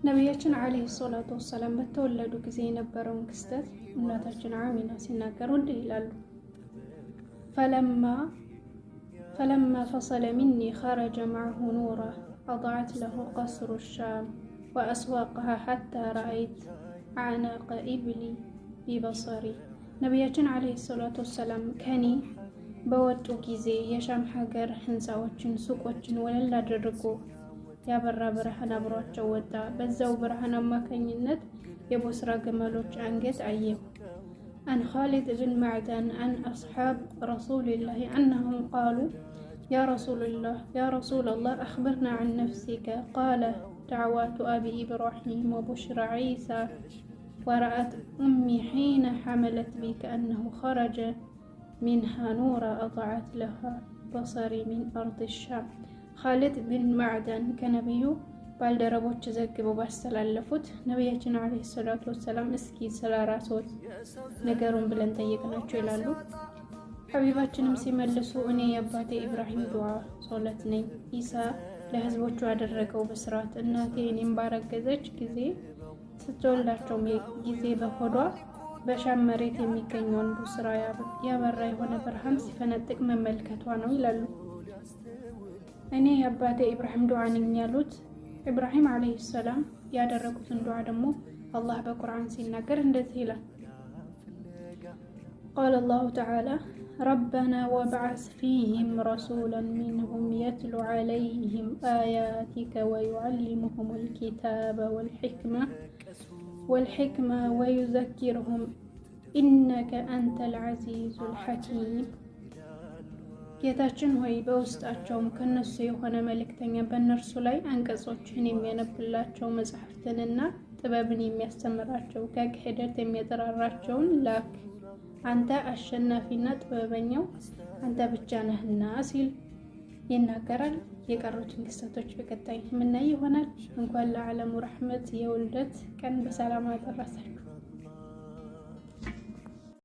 ነቢያችን ዓለይሂ ሰላቱ ወሰላም በተወለዱ ጊዜ የነበረውን ክስተት እናታችን አሚና ሲናገሩ እንዲህ ይላሉ። ፈለማ ፈሰለ ሚኒ ኸረጀ መዐሁ ኑራ አضዐት ለሁ ቀስሩ ሻም ወአስዋቅሃ ሐታ ረአይት አዕናቀ ኢብሊ ቢበሰሪ። ነቢያችን ዓለይሂ ሰላቱ ወሰላም ከኒ በወጡ ጊዜ የሻም ሀገር ህንፃዎችን፣ ሱቆችን ወለል አድርጎ ያበራ ብርሃን አብሯቸው ወጣ። በዛው ብርሃን አማካኝነት የቦስራ ግመሎች አንገት አየሁ። አን ኻሊድ ብን ማዕዳን አን አስሓብ ረሱልላህ አነሁም ቃሉ ያ ረሱለላህ አኽብርና ዐን ነፍሲከ ቃለ ደዕዋቱ አቢ ኢብራሂም ወቡሽራ ዒሳ ወረአት ኡሚ ሒነ ሐመለት ቢ ከአነሁ ኸረጀ ሚንሃ ኑራ አضዐት ለሃ በሰሪ ሚን አርድ ሻም። ኻሊድ ብን ማዕዳን ከነቢዩ ባልደረቦች ዘግበው ባስተላለፉት ነቢያችን ዓለይሂ ሰላቱ ወሰላም እስኪ ስለ ራስዎት ንገሩን ብለን ጠየቅናቸው ይላሉ። ሐቢባችንም ሲመልሱ እኔ የአባቴ ኢብራሂም ዱዓ ሶለት ነኝ። ኢሳ ለህዝቦቹ ያደረገው ብስራት፣ እናቴ እኔም ባረገዘች ጊዜ ስትወልዳቸው ጊዜ በሆዷ በሻም መሬት የሚገኘውን ቡስራ ያበራ የሆነ ብርሃን ሲፈነጥቅ መመልከቷ ነው ይላሉ። እኔ የአባቴ ኢብራሂም ዱዓ ነኝ ያሉት ኢብራሂም ዓለይሂ ሰላም ያደረጉትን ዱዓ ደግሞ አላህ በቁርአን ሲናገር እንደዚህ ይላል። ቃለ አላሁ ተዓላ ረበና ወብዐስ ፊህም ረሱላን ሚንሁም የትሉ ዐለይህም አያቲከ ወዩዐሊሙሁሙል ኪታበ ወልሕክመ ወዩዘኪርሁም ኢነከ አንተል ዐዚዙል ሐኪም። ጌታችን ሆይ በውስጣቸውም ከነሱ የሆነ መልእክተኛ በእነርሱ ላይ አንቀጾችን የሚያነብላቸው መጽሐፍትንና ጥበብን የሚያስተምራቸው ከክህደት የሚያጠራራቸውን ላክ። አንተ አሸናፊና ጥበበኛው አንተ ብቻ ነህና ሲል ይናገራል። የቀሩትን ክስተቶች በቀጣይ የምናይ ይሆናል። እንኳን ለዓለሙ ረሕመት የውልደት ቀን በሰላም አደረሳችሁ።